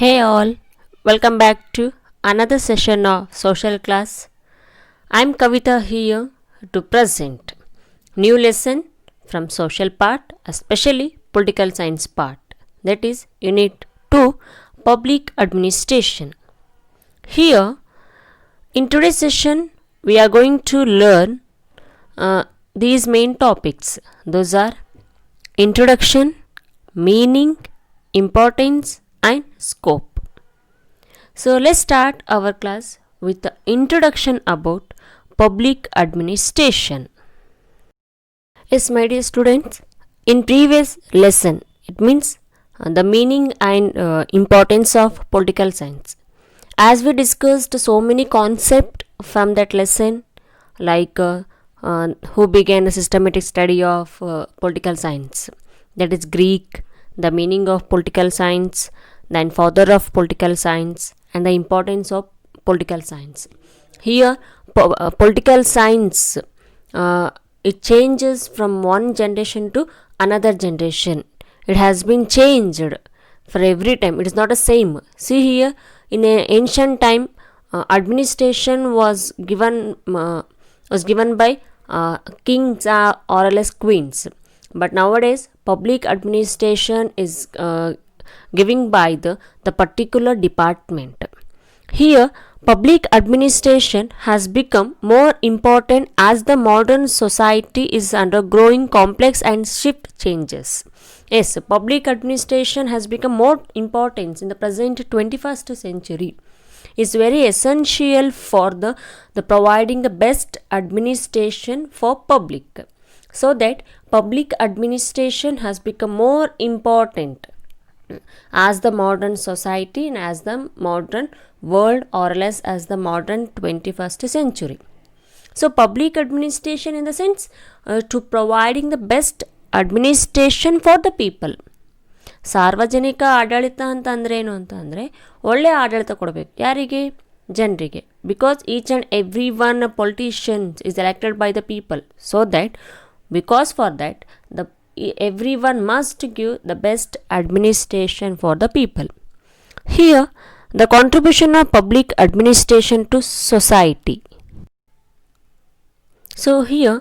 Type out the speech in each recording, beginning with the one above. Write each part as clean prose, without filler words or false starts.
Hey all, welcome back to another session of social class. I'm Kavita here to present new lesson from social part, especially political science part. That is unit 2 public administration. Here in today's session we are going to learn these main topics. Those are introduction, meaning, importance and scope. So let's start our class with the introduction about public administration. Yes, my dear students, in previous lesson, it means the meaning and importance of political science. As we discussed so many concepts from that lesson, like who began a systematic study of political science, that is Greek, the meaning of political science, then father of political science, and the importance of political science. Here, political science it changes from one generation to another generation. It has been changed for every time. It is not the same. See here, in an ancient time, administration was given by kings or less queens. But nowadays, public administration is giving by the particular department. Here, public administration has become more important as the modern society is undergoing complex and shift changes. Yes, public administration has become more important in the present 21st century. Is very essential for the providing the best administration for public, so that public administration has become more important as the modern society and as the modern world, or less as the modern 21st century. So public administration in the sense to providing the best administration for the people. ಸಾರ್ವಜನಿಕ ಆಡಳಿತ ಅಂತ ಅಂದರೆ ಏನು ಅಂತ ಅಂದರೆ ಒಳ್ಳೆಯ ಆಡಳಿತ ಕೊಡಬೇಕು. ಯಾರಿಗೆ? ಜನರಿಗೆ. Because each and every one politicians is elected by the people. So that because for that the everyone must give the best administration for the people. Here, the contribution of public administration to society. So here,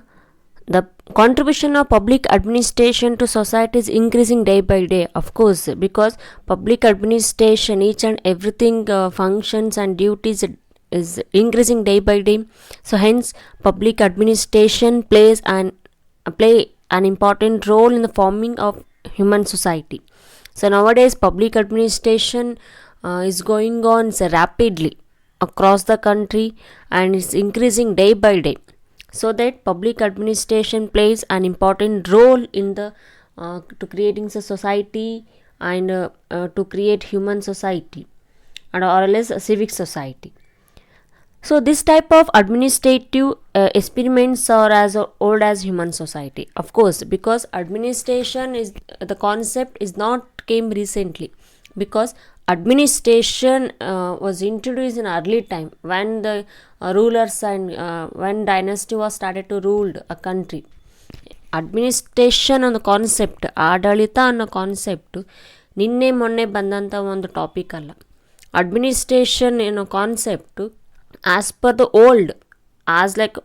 the contribution of public administration to society is increasing day by day, of course, because public administration, each and everything functions and duties is increasing day by day. So hence, public administration plays an important role in the forming of human society. So nowadays public administration is going on rapidly across the country and is increasing day by day, so that public administration plays an important role in the to creating the society and to create human society and or less a civic society. So this type of administrative experiments are as old as human society, of course, because administration is the concept is not came recently, because administration was introduced in early time when the rulers and when dynasty was started to rule a country. Administration ಅನ್ನೋ concept, ಆಡಳಿತ ಅನ್ನೋ concept ನಿನ್ನೆ ಮೊನ್ನೆ ಬಂದಂಥ ಒಂದು topic ಅಲ್ಲ. Administration ಏನೋ concept as per the old, as like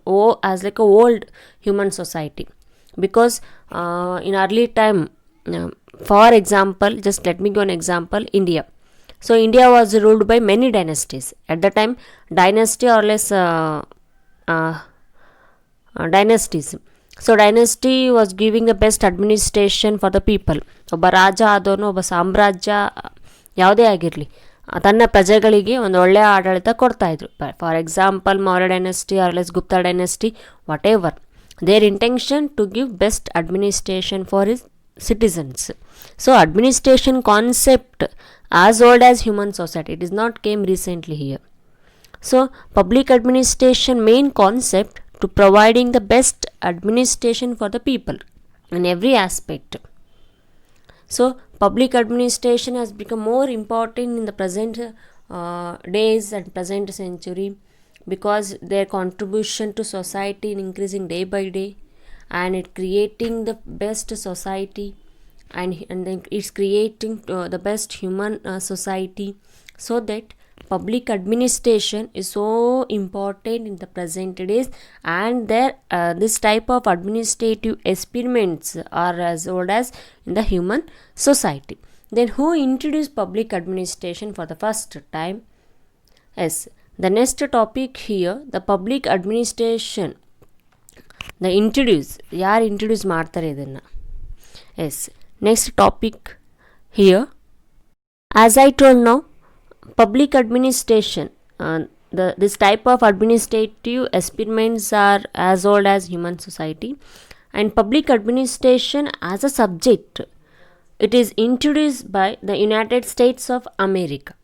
a old human society, because in early time, for example, just let me give an example, India. So India was ruled by many dynasties at the time, dynasty or less dynasties. So dynasty was giving the best administration for the people. ಒಬ್ಬ ರಾಜ ಆದವನು, ಒಬ್ಬ ಸಾಮ್ರಾಜ್ಯ ಯಾವುದೇ ಆಗಿರಲಿ, ತನ್ನ ಪ್ರಜೆಗಳಿಗೆ ಒಂದು ಒಳ್ಳೆಯ ಆಡಳಿತ ಕೊಡ್ತಾಯಿದ್ರು. For example Maurya dynasty or else Gupta dynasty, whatever, their intention to give best administration for his citizens. So administration concept as old as human society, it is not came recently here. So public administration main concept to providing the best administration for the people in every aspect. So public administration has become more important in the present days and present century, because their contribution to society is increasing day by day and it creating the best society and then it's creating the best human society. So that public administration is so important in the present days, and there this type of administrative experiments are as old as in the human society. Then who introduced public administration for the first time? Yes, the next topic here, the public administration. The introduce, ಯಾರು introduce ಮಾಡ್ತಾರೆ ಇದನ್ನು? Yes, next topic here, as I told now, public administration, this type of administrative experiments are as old as human society. And public administration as a subject, it is introduced by the United States of America.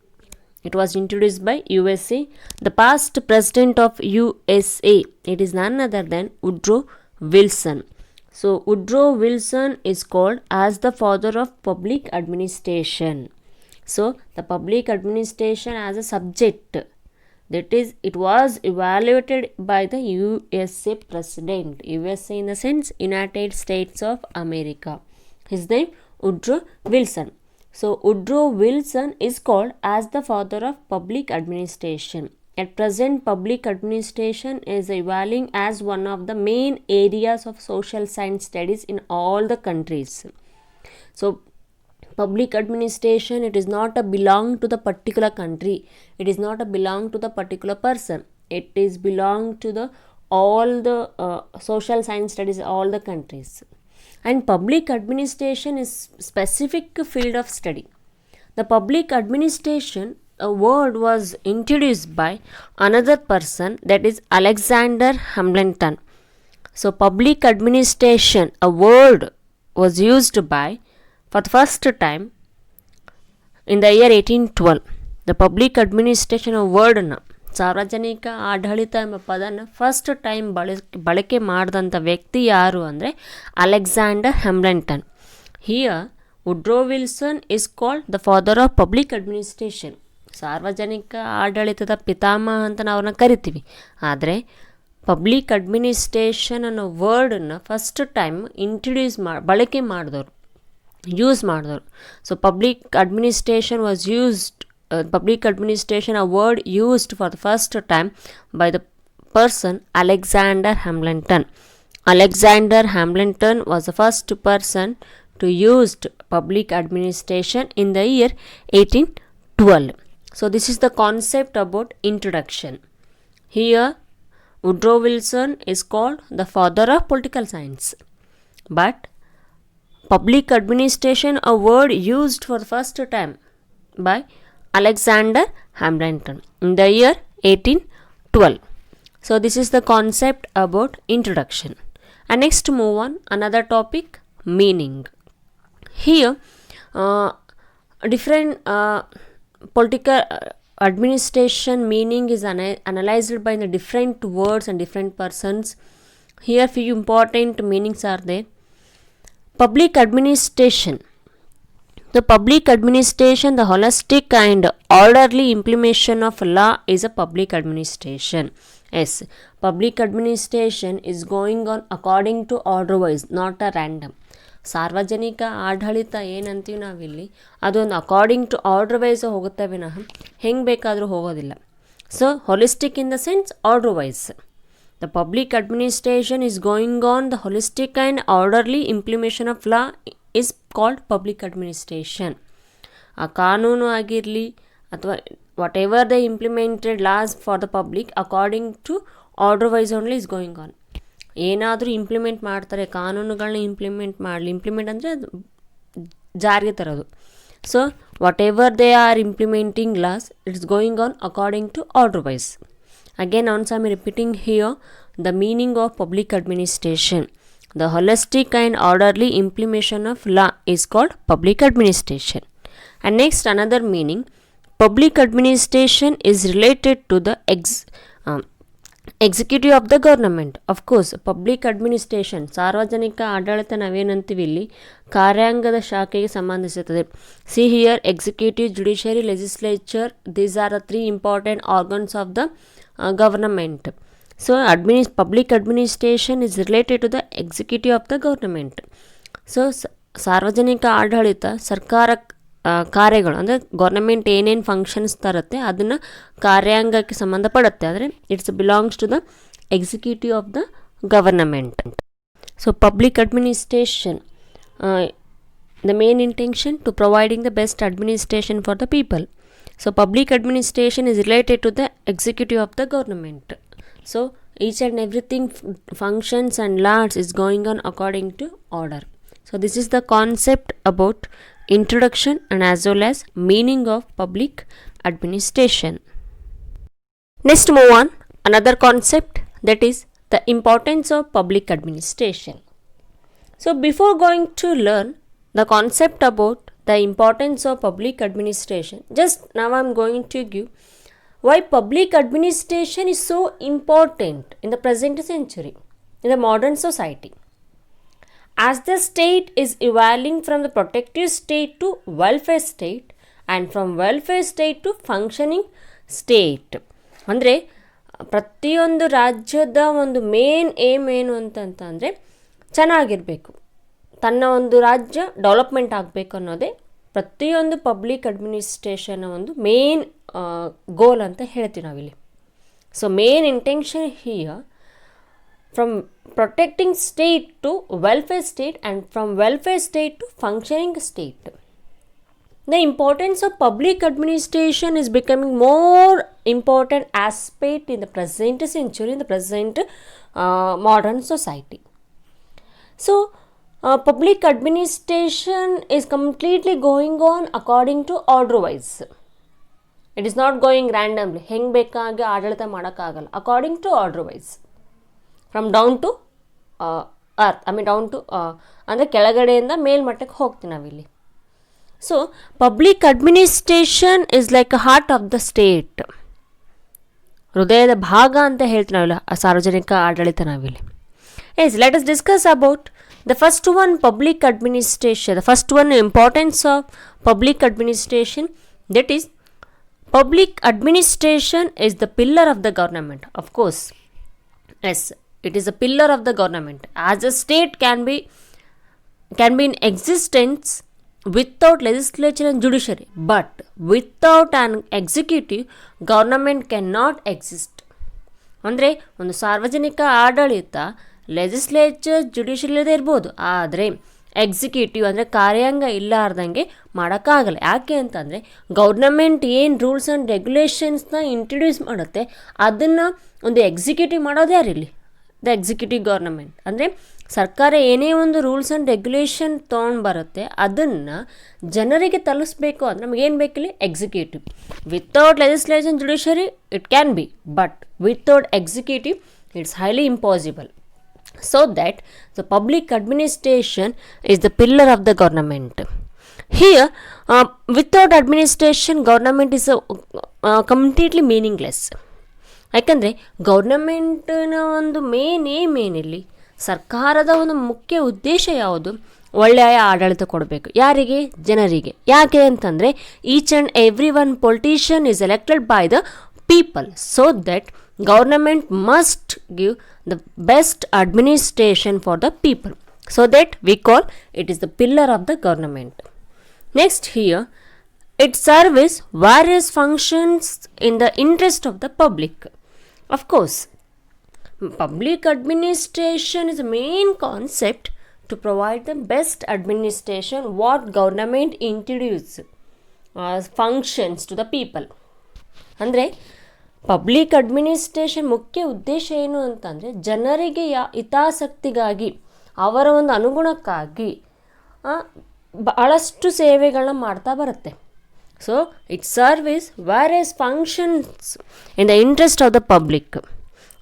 It was introduced by USA. The past president of USA, it is none other than Woodrow Wilson. So Woodrow Wilson is called as the father of public administration. So the public administration as a subject, that is, it was evaluated by the USA president. USA in the sense United States of America. His name Woodrow Wilson. So Woodrow Wilson is called as the father of public administration. At present, public administration is evaluating as one of the main areas of social science studies in all the countries. So public administration, it is not a belong to the particular country, it is not a belong to the particular person, it is belong to the all the social science studies, all the countries. And public administration is specific field of study. The public administration, a word was introduced by another person, that is Alexander Hamilton. So public administration, a word was used by for the first time in the year 1812. The public administration of wordನ, ಸಾರ್ವಜನಿಕ ಆಡಳಿತ ಎಂಬ ಪದನ first time ಬಳಕೆ ಮಾಡಿದಂಥ ವ್ಯಕ್ತಿ ಯಾರು ಅಂದರೆ Alexander Hamilton. Here Woodrow Wilson is called the father of public administration. ಸಾರ್ವಜನಿಕ ಆಡಳಿತದ ಪಿತಾಮಹ ಅಂತ ನಾವು ಅವ್ರನ್ನ ಕರಿತೀವಿ. ಆದರೆ ಪಬ್ಲಿಕ್ ಅಡ್ಮಿನಿಸ್ಟ್ರೇಷನ್ ಅನ್ನೋ ವರ್ಡನ್ನು ಫಸ್ಟ್ ಟೈಮ್ ಇಂಟ್ರೊಡ್ಯೂಸ್ ಬಳಕೆ ಮಾಡಿದವರು, ಯೂಸ್ ಮಾಡಿದವರು. So public administration was used, public administration, a word used for the first time by the person Alexander Hamilton. Alexander Hamilton was the first person to use public administration in the year 1812. So this is the concept about introduction. Here Woodrow Wilson is called the father of political science. But public administration, a word used for the first time by Alexander Hamilton in the year 1812. So this is the concept about introduction. And next move on another topic, meaning. Here different political administration meaning is analyzed by the different words and different persons. Here few important meanings are there. Public administration, the public administration, the holistic and orderly implementation of law is a public administration. Yes, public administration is going on according to order wise, not a random. ಸಾರ್ವಜನಿಕ ಆಡಳಿತ ಏನಂತೀವಿ ನಾವಿಲ್ಲಿ, ಅದೊಂದು according to order wise ಹೋಗುತ್ತೆ ವಿನಃ ಹೆಂಗೆ ಬೇಕಾದರೂ ಹೋಗೋದಿಲ್ಲ. So holistic in the sense order wise. The public administration is going on the holistic and orderly implementation of law is called public administration. ಆ ಕಾನೂನು ಆಗಿರಲಿ ಅಥವಾ whatever the implemented laws for the public according to order wise only is going on. ಏನಾದರೂ implement ಮಾಡ್ತಾರೆ, ಕಾನೂನುಗಳನ್ನ implement ಅಂದರೆ ಅದು ಜಾರಿಗೆ ತರೋದು. So whatever they are implementing laws, it is going on according to order wise. Again, once I am repeating here the meaning of public administration. The holistic and orderly implementation of law is called public administration. And next another meaning, public administration is related to the executive of the government. Of course, public administration, ಸಾರ್ವಜನಿಕ ಆಡಳಿತ ನಾವೇನಂತೀವಿ ಇಲ್ಲಿ ಕಾರ್ಯಾಂಗದ ಶಾಖೆಗೆ ಸಂಬಂಧಿಸುತ್ತದೆ. See here, executive, judiciary, legislature, these are the three important organs of the government. So public administration is related to the executive of the government. So ಸಾರ್ವಜನಿಕ ಆಡಳಿತ ಸರ್ಕಾರ ಕಾರ್ಯಗಳು ಅಂದರೆ government ಏನೇನು ಫಂಕ್ಷನ್ಸ್ ತರುತ್ತೆ ಅದನ್ನು ಕಾರ್ಯಾಂಗಕ್ಕೆ ಸಂಬಂಧಪಡುತ್ತೆ. ಅಂದರೆ it's belongs to the executive of the government. So public administration, the main intention to providing the best administration for the people. So public administration is related to the executive of the government. So each and everything functions and laws is going on according to order. So this is the concept about introduction and as well as meaning of public administration. Next move on another concept, that is the importance of public administration. So before going to learn the concept about the importance of public administration, just now I am going to give why public administration is so important in the present century, in the modern society. As the state is evolving from the protective state to welfare state and from welfare state to functioning state. ಅಂದರೆ ಪ್ರತಿಯೊಂದು ರಾಜ್ಯದ ಒಂದು main aim ಏನು ಅಂತಂತಂದರೆ ಚೆನ್ನಾಗಿರಬೇಕು, ತನ್ನ ಒಂದು ರಾಜ್ಯ ಡೆವಲಪ್ಮೆಂಟ್ ಆಗಬೇಕು ಅನ್ನೋದೇ ಪ್ರತಿಯೊಂದು ಪಬ್ಲಿಕ್ ಅಡ್ಮಿನಿಸ್ಟ್ರೇಷನ್ನ ಒಂದು ಮೇನ್ ಗೋಲ್ ಅಂತ ಹೇಳ್ತೀವಿ ನಾವಿಲ್ಲಿ. So main intention here from protecting state to welfare state and from welfare state to functioning state. The importance of public administration is becoming more important aspect in the present century, in the present modern society. So public administration is completely going on according to order wise. It is not going randomly. ಹೆಂಗೆ ಬೇಕಾಗಿ ಆಡಳಿತ ಮಾಡೋಕ್ಕಾಗಲ್ಲ. According to order wise, from down to earth, down to ಅಂದರೆ ಕೆಳಗಡೆಯಿಂದ ಮೇಲ್ಮಟ್ಟಕ್ಕೆ ಹೋಗ್ತೀವಿ ನಾವಿಲ್ಲಿ. So public administration is like a heart of the state, ಹೃದಯದ ಭಾಗ ಅಂತ ಹೇಳ್ತೀವಿ ನಾವಿಲ್ಲ ಸಾರ್ವಜನಿಕ ಆಡಳಿತ ನಾವಿಲ್ಲಿ. Yes, let us discuss about the first one, public administration. The first one, importance of public administration, that is public administration is the pillar of the government. Of course, yes, it is a pillar of the government. As a state can be in existence without legislature and judiciary, but without an executive, government cannot exist. ಅಂದರೆ ಒಂದು ಸಾರ್ವಜನಿಕ ಆಡಳಿತ legislature judicial ಇರ್ಬೋದು, ಆದರೆ executive ಅಂದರೆ ಕಾರ್ಯಾಂಗ ಇಲ್ಲಾರ್ದಂಗೆ ಮಾಡೋಕ್ಕಾಗಲ್ಲ. ಯಾಕೆ ಅಂತಂದರೆ ಗೌರ್ನಮೆಂಟ್ ಏನು ರೂಲ್ಸ್ ಆ್ಯಂಡ್ ರೆಗ್ಯುಲೇಷನ್ಸ್ನ ಇಂಟ್ರಡ್ಯೂಸ್ ಮಾಡುತ್ತೆ ಅದನ್ನು ಒಂದು ಎಕ್ಸಿಕ್ಯೂಟಿವ್ ಮಾಡೋದು ಯಾರಿಲ್ಲಿ? The executive government. ಅಂದರೆ ಸರ್ಕಾರ ಏನೇ ಒಂದು ರೂಲ್ಸ್ ಆ್ಯಂಡ್ ರೆಗ್ಯುಲೇಷನ್ ತೊಗೊಂಡು ಬರುತ್ತೆ ಅದನ್ನು ಜನರಿಗೆ ತಲುಪಿಸ್ಬೇಕು ಅಂದರೆ ನಮಗೇನು ಬೇಕಿಲ್ಲಿ? Executive. Without legislation judiciary it can be, but without executive it's highly impossible. So that the public administration is the pillar of the government. Here without administration government is completely meaningless. ಯಾಕಂದರೆ ಗೌರ್ನಮೆಂಟ್ನ ಒಂದು main aim ಏನಿಲ್ಲಿ, ಸರ್ಕಾರದ ಒಂದು ಮುಖ್ಯ ಉದ್ದೇಶ ಯಾವುದು? ಒಳ್ಳೆಯ ಆಡಳಿತ ಕೊಡಬೇಕು. ಯಾರಿಗೆ? ಜನರಿಗೆ. ಯಾಕೆ ಅಂತಂದರೆ each and every one politician is elected by the people, so that government must give the best administration for the people, so that we call it is the pillar of the government. Next here, it serves various functions in the interest of the public. Of course, public administration is the main concept to provide the best administration what government introduce functions to the people. ಅಂದರೆ public administration ಮುಖ್ಯ ಉದ್ದೇಶ ಏನು ಅಂತಂದರೆ ಜನರಿಗೆ ಹಿತಾಸಕ್ತಿಗಾಗಿ ಅವರ ಒಂದು ಅನುಗುಣಕ್ಕಾಗಿ ಭಾಳಷ್ಟು ಸೇವೆಗಳನ್ನ ಮಾಡ್ತಾ ಬರುತ್ತೆ. So it service various functions in the interest of the public.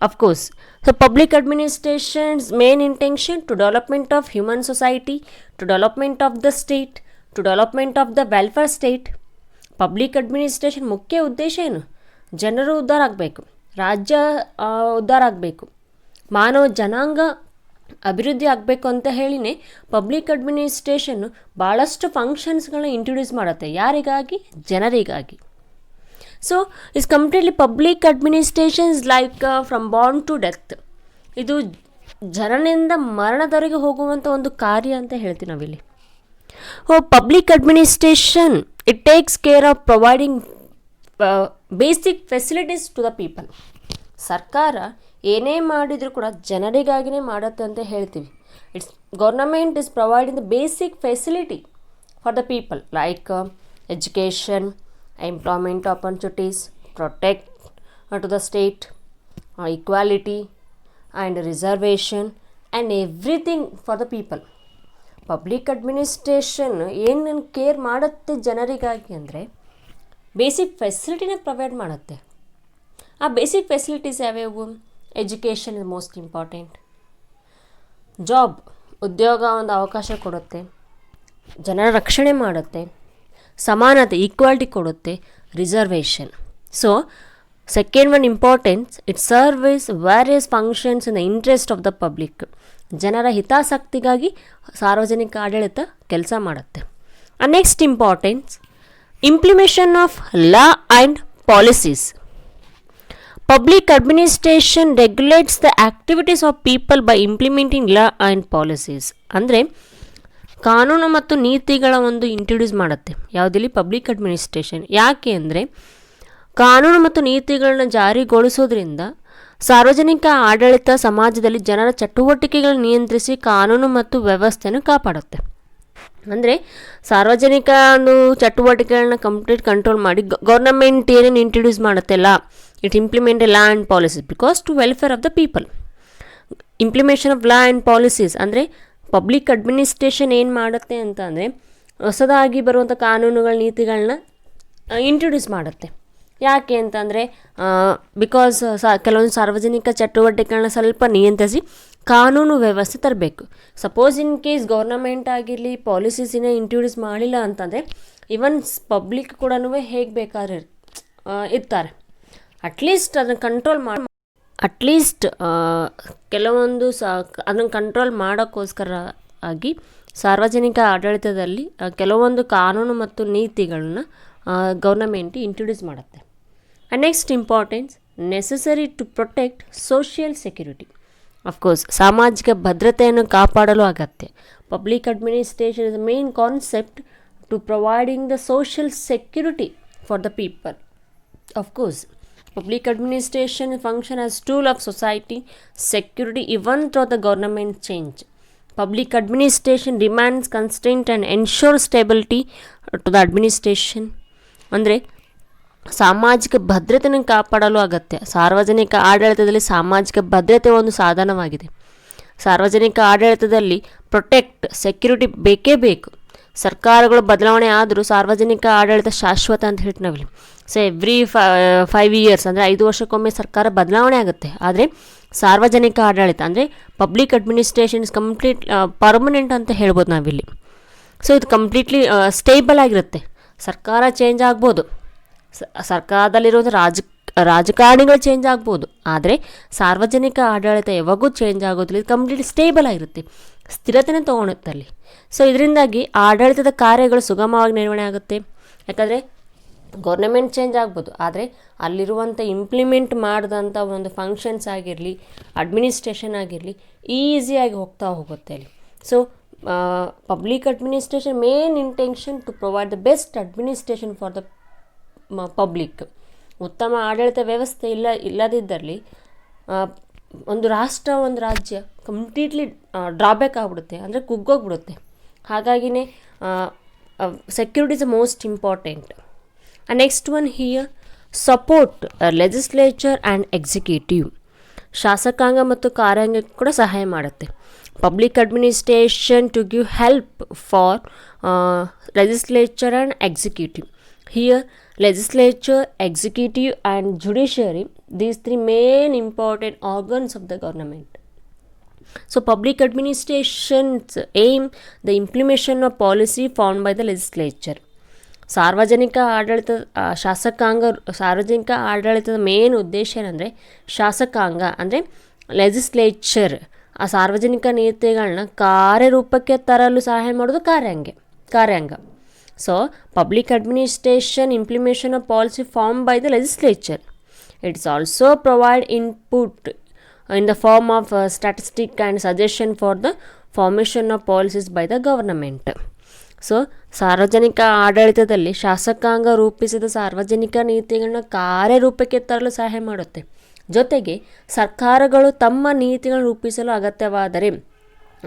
Of course, so public administrations main intention to development of human society, to development of the state, to development of the welfare state. Public administration ಮುಖ್ಯ ಉದ್ದೇಶ ಏನು? ಜನರು ಉದ್ಧಾರ ಆಗಬೇಕು, ರಾಜ್ಯ ಉದ್ಧಾರ ಆಗಬೇಕು, ಮಾನವ ಜನಾಂಗ ಅಭಿವೃದ್ಧಿ ಆಗಬೇಕು ಅಂತ ಹೇಳಿನೇ ಪಬ್ಲಿಕ್ ಅಡ್ಮಿನಿಸ್ಟ್ರೇಷನ್ನು ಭಾಳಷ್ಟು ಫಂಕ್ಷನ್ಸ್ಗಳನ್ನ ಇಂಟ್ರೊಡ್ಯೂಸ್ ಮಾಡುತ್ತೆ. ಯಾರಿಗಾಗಿ? ಜನರಿಗಾಗಿ. So is completely public administrations like from born to death. ಇದು ಜನನಿಂದ ಮರಣದವರೆಗೆ ಹೋಗುವಂಥ ಒಂದು ಕಾರ್ಯ ಅಂತ ಹೇಳ್ತೀವಿ ನಾವಿಲ್ಲಿ. Oh, public administration, it takes care of providing basic facilities to the people. ಸರ್ಕಾರ ಏನೇ ಮಾಡಿದರೂ ಕೂಡ ಜನರಿಗಾಗಿಯೇ ಮಾಡುತ್ತೆ ಅಂತ ಹೇಳ್ತೀವಿ. It's government is providing the basic facility for the people like education, employment opportunities, protect to the state, equality and reservation and everything for the people. Public administration ಏನು care ಮಾಡುತ್ತೆ ಜನರಿಗಾಗಿ ಅಂದರೆ ಬೇಸಿಕ್ ಫೆಸಿಲಿಟಿನ ಪ್ರೊವೈಡ್ ಮಾಡುತ್ತೆ. ಆ basic facilities ಯಾವ್ಯಾವು? Education is most important. Job, ಉದ್ಯೋಗ ಒಂದು ಅವಕಾಶ ಕೊಡುತ್ತೆ, ಜನರ ರಕ್ಷಣೆ ಮಾಡುತ್ತೆ, ಸಮಾನತೆ ಈಕ್ವಾಲಿಟಿ ಕೊಡುತ್ತೆ, reservation. So second one importance, it serves various functions in the interest of the public. ಜನರ ಹಿತಾಸಕ್ತಿಗಾಗಿ ಸಾರ್ವಜನಿಕ ಆಡಳಿತ ಕೆಲಸ ಮಾಡುತ್ತೆ. Next importance, implementation of law and policies. Public administration regulates the activities of people by implementing law and policies. ಅಂದರೆ ಕಾನೂನು ಮತ್ತು ನೀತಿಗಳ ಒಂದು ಇಂಟ್ರೊಡ್ಯೂಸ್ ಮಾಡುತ್ತೆ ಯಾವುದಲ್ಲಿ ಪಬ್ಲಿಕ್ ಅಡ್ಮಿನಿಸ್ಟ್ರೇಷನ್. ಯಾಕೆ ಅಂದರೆ ಕಾನೂನು ಮತ್ತು ನೀತಿಗಳನ್ನ ಜಾರಿಗೊಳಿಸೋದ್ರಿಂದ ಸಾರ್ವಜನಿಕ ಆಡಳಿತ ಸಮಾಜದಲ್ಲಿ ಜನರ ಚಟುವಟಿಕೆಗಳನ್ನು ನಿಯಂತ್ರಿಸಿ ಕಾನೂನು ಮತ್ತು ವ್ಯವಸ್ಥೆಯನ್ನು ಕಾಪಾಡುತ್ತೆ. ಅಂದರೆ ಸಾರ್ವಜನಿಕ ಒಂದು ಚಟುವಟಿಕೆಗಳನ್ನ ಕಂಪ್ಲೀಟ್ ಕಂಟ್ರೋಲ್ ಮಾಡಿ ಗೌರ್ನಮೆಂಟ್ ಏನೇನು ಇಂಟ್ರೊಡ್ಯೂಸ್ ಮಾಡುತ್ತೆ law, it implement a law and policies because to welfare of the people. Implementation of law and policies ಅಂದರೆ ಪಬ್ಲಿಕ್ ಅಡ್ಮಿನಿಸ್ಟ್ರೇಷನ್ ಏನು ಮಾಡುತ್ತೆ ಅಂತ ಅಂದರೆ ಹೊಸದಾಗಿ ಬರುವಂಥ ಕಾನೂನುಗಳ ನೀತಿಗಳನ್ನ ಇಂಟ್ರೊಡ್ಯೂಸ್ ಮಾಡುತ್ತೆ. ಯಾಕೆ ಅಂತಂದರೆ ಬಿಕಾಸ್ ಕೆಲವೊಂದು ಸಾರ್ವಜನಿಕ ಚಟುವಟಿಕೆಗಳನ್ನ ಸ್ವಲ್ಪ ನಿಯಂತ್ರಿಸಿ ಕಾನೂನು ವ್ಯವಸ್ಥೆ ತರಬೇಕು. ಸಪೋಸ್ ಇನ್ ಕೇಸ್ ಗೌರ್ನಮೆಂಟ್ ಆಗಿರಲಿ ಪಾಲಿಸೀಸಿನ ಇಂಟ್ರೊಡ್ಯೂಸ್ ಮಾಡಿಲ್ಲ ಅಂತಂದರೆ ಇವನ್ ಪಬ್ಲಿಕ್ ಕೂಡ ಹೇಗೆ ಬೇಕಾದ್ರೆ ಇರ್ತಾರೆ. ಅಟ್ಲೀಸ್ಟ್ ಅದನ್ನು ಕಂಟ್ರೋಲ್ ಮಾಡಿ ಅಟ್ಲೀಸ್ಟ್ ಕೆಲವೊಂದು ಅದನ್ನು ಕಂಟ್ರೋಲ್ ಮಾಡೋಕ್ಕೋಸ್ಕರ ಆಗಿ ಸಾರ್ವಜನಿಕ ಆಡಳಿತದಲ್ಲಿ ಕೆಲವೊಂದು ಕಾನೂನು ಮತ್ತು ನೀತಿಗಳನ್ನ ಗೌರ್ನಮೆಂಟ್ ಇಂಟ್ರೊಡ್ಯೂಸ್ ಮಾಡುತ್ತೆ. And next importance, necessary to protect social security. Of course ಸಾಮಾಜಿಕ ಭದ್ರತೆಯನ್ನು ಕಾಪಾಡಲು ಅಗತ್ಯ. Public administration is the main concept to providing the social security for the people. Of course public administration function as tool of society security even though the government change. Public administration demands constraint and ensure stability to the administration. ಅಂದರೆ ಸಾಮಾಜಿಕ ಭದ್ರತೆಯನ್ನು ಕಾಪಾಡಲು ಅಗತ್ಯ. ಸಾರ್ವಜನಿಕ ಆಡಳಿತದಲ್ಲಿ ಸಾಮಾಜಿಕ ಭದ್ರತೆ ಒಂದು ಸಾಧನವಾಗಿದೆ. ಸಾರ್ವಜನಿಕ ಆಡಳಿತದಲ್ಲಿ ಪ್ರೊಟೆಕ್ಟ್ ಸೆಕ್ಯೂರಿಟಿ ಬೇಕೇ ಬೇಕು. ಸರ್ಕಾರಗಳು ಬದಲಾವಣೆ ಆದರೂ ಸಾರ್ವಜನಿಕ ಆಡಳಿತ ಶಾಶ್ವತ ಅಂತ ಹೇಳ್ತೀವಿ ನಾವಿಲ್ಲಿ. ಸೊ ಎವ್ರಿ 5 years ಅಂದರೆ 5 ವರ್ಷಕ್ಕೊಮ್ಮೆ ಸರ್ಕಾರ ಬದಲಾವಣೆ ಆಗುತ್ತೆ. ಆದರೆ ಸಾರ್ವಜನಿಕ ಆಡಳಿತ ಅಂದರೆ public administration is complete permanent ಅಂತ ಹೇಳ್ಬೋದು ನಾವಿಲ್ಲಿ. ಸೊ ಇದು ಕಂಪ್ಲೀಟ್ಲಿ ಸ್ಟೇಬಲ್ ಆಗಿರುತ್ತೆ. ಸರ್ಕಾರ ಚೇಂಜ್ ಆಗ್ಬೋದು, ಸರ್ಕಾರದಲ್ಲಿರುವಂಥ ರಾಜಕಾರಣಿಗಳು ಚೇಂಜ್ ಆಗ್ಬೋದು, ಆದರೆ ಸಾರ್ವಜನಿಕ ಆಡಳಿತ ಯಾವಾಗೂ ಚೇಂಜ್ ಆಗೋದಿಲ್ಲ. ಇದು ಕಂಪ್ಲೀಟ್ಲಿ ಸ್ಟೇಬಲ್ ಆಗಿರುತ್ತೆ, ಸ್ಥಿರತೆನೇ ತೊಗೊಳುತ್ತೆ ಅಲ್ಲಿ. ಸೊ ಇದರಿಂದಾಗಿ ಆಡಳಿತದ ಕಾರ್ಯಗಳು ಸುಗಮವಾಗಿ ನಿರ್ವಹಣೆ ಆಗುತ್ತೆ. ಯಾಕಂದರೆ ಗೌರ್ನಮೆಂಟ್ ಚೇಂಜ್ ಆಗ್ಬೋದು, ಆದರೆ ಅಲ್ಲಿರುವಂಥ ಇಂಪ್ಲಿಮೆಂಟ್ ಮಾಡಿದಂಥ ಒಂದು ಫಂಕ್ಷನ್ಸ್ ಆಗಿರಲಿ, ಅಡ್ಮಿನಿಸ್ಟ್ರೇಷನ್ ಆಗಿರಲಿ ಈಸಿಯಾಗಿ ಹೋಗ್ತಾ ಹೋಗುತ್ತೆ ಅಲ್ಲಿ. So public administration main intention to provide the best administration for the public. ಉತ್ತಮ ಆಡಳಿತ ವ್ಯವಸ್ಥೆ ಇಲ್ಲದಿದ್ದಲ್ಲಿ ಒಂದು ರಾಷ್ಟ್ರ ಒಂದು ರಾಜ್ಯ ಕಂಪ್ಲೀಟ್ಲಿ ಡ್ರಾಬ್ಯಾಕ್ ಆಗಿಬಿಡುತ್ತೆ, ಅಂದರೆ ಕುಗ್ಗೋಗ್ಬಿಡುತ್ತೆ. ಹಾಗಾಗಿನೇ security is the most important. Next one here, support legislature and executive. ಶಾಸಕಾಂಗ ಮತ್ತು ಕಾರ್ಯಾಂಗಕ್ಕೆ ಕೂಡ ಸಹಾಯ ಮಾಡುತ್ತೆ. Public administration to give help for legislature and executive. Here legislature, executive and judiciary, these 3 main important organs of the government. So public administration's aim the implementation of policy formed by the legislature. ಸಾರ್ವಜನಿಕ ಆಡಳಿತ ಸಾರ್ವಜನಿಕ ಆಡಳಿತದ main ಉದ್ದೇಶ ಏನಂದರೆ ಶಾಸಕಾಂಗ ಅಂದರೆ legislature ಆ ಸಾರ್ವಜನಿಕ ನೀತಿಗಳನ್ನ ಕಾರ್ಯರೂಪಕ್ಕೆ ತರಲು ಸಹಾಯ ಮಾಡೋದು ಕಾರ್ಯಾಂಗ. So, public administration implementation of policy formed by the legislature. It is also provide input in the form of statistic and suggestion for the formation of policies by the government. So ಸಾರ್ವಜನಿಕ ಆಡಳಿತದಲ್ಲಿ ಶಾಸಕಾಂಗ ರೂಪಿಸಿದ ಸಾರ್ವಜನಿಕ ನೀತಿಗಳನ್ನ ಕಾರ್ಯರೂಪಕ್ಕೆ ತರಲು ಸಹಾಯ ಮಾಡುತ್ತೆ. ಜೊತೆಗೆ ಸರ್ಕಾರಗಳು ತಮ್ಮ ನೀತಿಗಳನ್ನು ರೂಪಿಸಲು ಅಗತ್ಯವಾದರೆ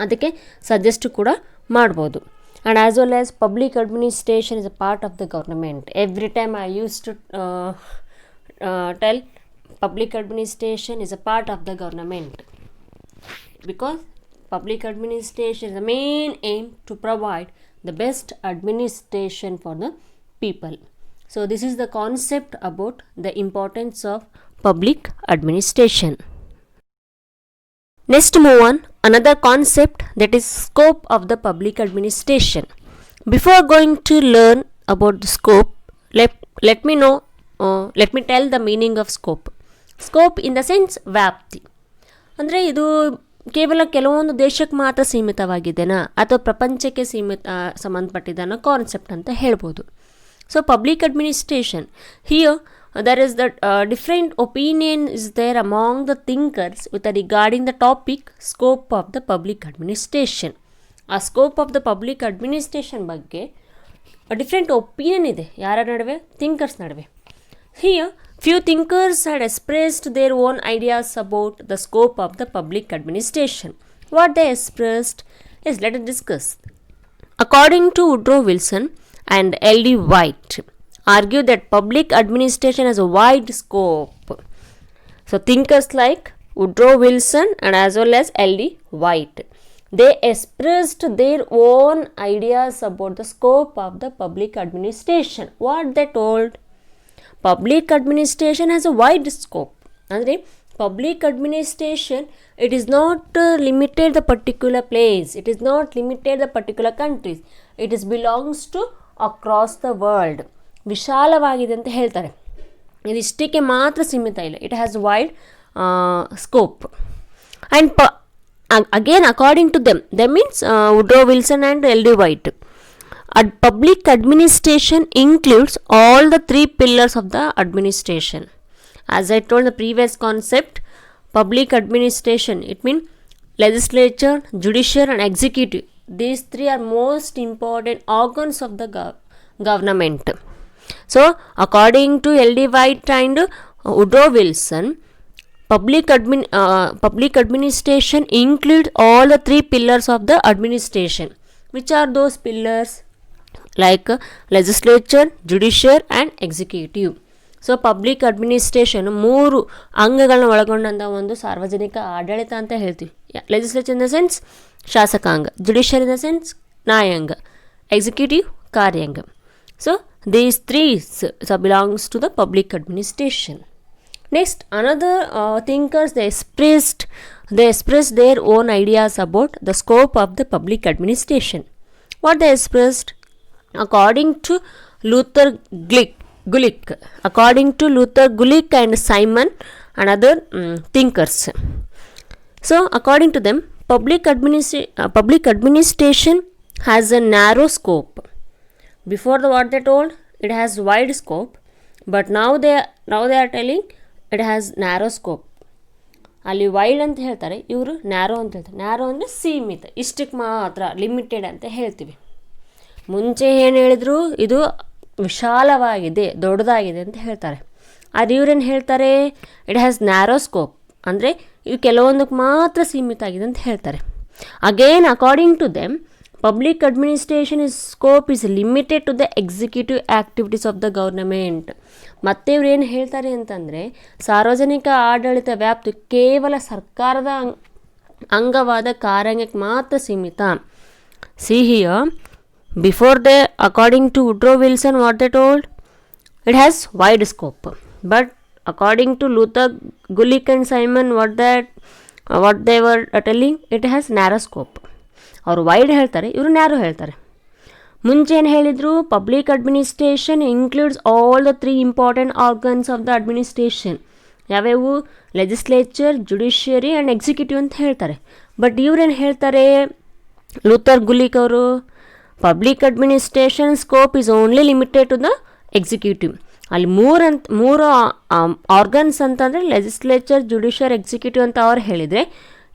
ಅದಕ್ಕೆ ಸಜೆಸ್ಟ್ ಕೂಡ ಮಾಡ್ಬೋದು. And as well as public administration is a part of the government. Every time I use to tell public administration is a part of the government, because public administration is the main aim to provide the best administration for the people. So this is the concept about the importance of public administration. Next move on another concept, that is scope of the public administration. Before going to learn about the scope, let me tell the meaning of scope. Scope in the sense ವ್ಯಾಪ್ತಿ, ಅಂದರೆ ಇದು ಕೇವಲ ಕೆಲವೊಂದು ದೇಶಕ್ಕೆ ಮಾತ್ರ ಸೀಮಿತವಾಗಿದೆನಾ ಅಥವಾ ಪ್ರಪಂಚಕ್ಕೆ ಸಂಬಂಧಪಟ್ಟಿದ್ದಾನೋ concept ಅಂತ ಹೇಳ್ಬೋದು. So public administration, here there is the different opinion is there among the thinkers with regarding the topic scope of the public administration. ಆ scope of the public administration ಬಗ್ಗೆ ಡಿಫ್ರೆಂಟ್ ಒಪಿನಿಯನ್ ಇದೆ ಯಾರ ನಡುವೆ, thinkers ನಡುವೆ. Here, few thinkers had expressed their own ideas about the scope of the public administration. What they expressed is, let us discuss. According to Woodrow Wilson and L.D. White, argue that public administration has a wide scope. So, thinkers like Woodrow Wilson and as well as L.D. White, they expressed their own ideas about the scope of the public administration. What they told? Public administration has a wide scope. ಅಂದರೆ public administration it is not limited the particular place, it is not limited the particular countries, it is belongs to across the world. ವಿಶಾಲವಾಗಿದೆ ಅಂತ ಹೇಳ್ತಾರೆ, ಇದು ಇಷ್ಟಕ್ಕೆ ಮಾತ್ರ ಸೀಮಿತ ಇಲ್ಲ, it has wide scope. And again according to them means Woodrow Wilson and L D White, public administration includes all the three pillars of the administration. As I told the previous concept, public administration, it means legislature, judiciary and executive. These three are most important organs of the government. So, according to L.D. White and Woodrow Wilson, public administration includes all the three pillars of the administration. Which are those pillars? Like legislature, judiciary and executive. So public administration ಮೂರು ಅಂಗಗಳನ್ನ ಒಳಗೊಂಡಂಥ ಒಂದು ಸಾರ್ವಜನಿಕ ಆಡಳಿತ ಅಂತ ಹೇಳ್ತೀವಿ. Legislature in the sense ಶಾಸಕಾಂಗ, judiciary in the sense ನ್ಯಾಯಾಂಗ, ಎಕ್ಸಿಕ್ಯೂಟಿವ್ ಕಾರ್ಯಾಂಗ. So these threes belongs to the public administration. Next, another thinkers they expressed their own ideas about the scope of the public administration. What they expressed? According to Luther Gulick and Simon and other thinkers. So, according to them, public administration has a narrow scope. Before what they told, it has wide scope, but now they are telling it has narrow scope. ಅಲ್ಲಿ wide ಅಂತ ಹೇಳ್ತಾರೆ, ಇವರು narrow ಅಂತ ಹೇಳ್ತಾರೆ. Narrow ಅಂದರೆ ಸೀಮಿತ, ಇಷ್ಟಕ್ಕೆ ಮಾತ್ರ, ಲಿಮಿಟೆಡ್ ಅಂತ ಹೇಳ್ತೀವಿ. ಮುಂಚೆ ಏನು ಹೇಳಿದ್ರು, ಇದು ವಿಶಾಲವಾಗಿದೆ, ದೊಡ್ಡದಾಗಿದೆ ಅಂತ ಹೇಳ್ತಾರೆ. ಆದರೆ ಇವ್ರೇನು ಹೇಳ್ತಾರೆ, ಇಟ್ ಹ್ಯಾಸ್ ನ್ಯಾರೋ ಸ್ಕೋಪ್, ಅಂದರೆ ಇದು ಕೆಲವೊಂದಕ್ಕೆ ಮಾತ್ರ ಸೀಮಿತ ಆಗಿದೆ ಅಂತ ಹೇಳ್ತಾರೆ. Again according to them, public administration scope is limited to the executive activities of the government. ಮತ್ತೆ ಇವ್ರು ಏನು ಹೇಳ್ತಾರೆ ಅಂತಂದರೆ, ಸಾರ್ವಜನಿಕ ಆಡಳಿತ ವ್ಯಾಪ್ತಿ ಕೇವಲ ಸರ್ಕಾರದ ಅಂಗವಾದ ಕಾರ್ಯಾಂಗಕ್ಕೆ ಮಾತ್ರ ಸೀಮಿತ. See here, before they according to Woodrow Wilson what they told, it has wide scope. But according to Luther Gulick and Simon what they were telling, it has narrow scope. ಅವರು ವೈಡ್ ಹೇಳ್ತಾರೆ, ಇವರು narrow ಹೇಳ್ತಾರೆ. ಮುಂಚೆ ಏನು ಹೇಳಿದರು, public administration includes all the three important organs of the administration. ಯಾವ್ಯಾವು? Legislature, judiciary and executive ಅಂತ ಹೇಳ್ತಾರೆ. ಬಟ್ ಇವ್ರೇನು ಹೇಳ್ತಾರೆ, ಲೂಥರ್ ಗುಲಿಕ್ ಅವರು, public administration scope is only limited to the executive. ಅಲ್ಲಿ ಮೂರು ಆರ್ಗನ್ಸ್ ಅಂತಂದರೆ ಲೆಜಿಸ್ಲೇಚರ್, ಜುಡಿಷಿಯರ್, ಎಕ್ಸಿಕ್ಯೂಟಿವ್ ಅಂತ ಅವ್ರು ಹೇಳಿದರೆ,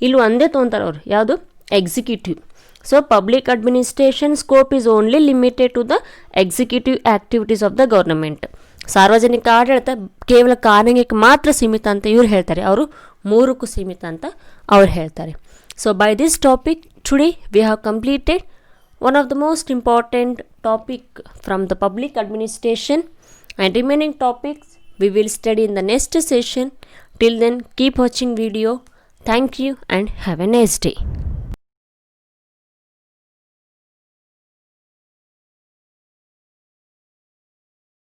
ಇಲ್ಲಿ ಒಂದೇ ತೊಗೊತಾರೆ ಅವರು, ಯಾವುದು? Executive. So public administration scope is only limited to the executive activities of the government. ಸಾರ್ವಜನಿಕ ಆಡಳಿತ ಕೇವಲ ಕಾರ್ಯಕ್ಕೆ ಮಾತ್ರ ಸೀಮಿತ ಅಂತ ಇವ್ರು ಹೇಳ್ತಾರೆ, ಅವರು 3ಕ್ಕೂ ಸೀಮಿತ ಅಂತ ಅವ್ರು ಹೇಳ್ತಾರೆ. So by this topic today we have completed one of the most important topic from the public administration, and remaining topics we will study in the next session. Till then, keep watching video. Thank you and have a nice day.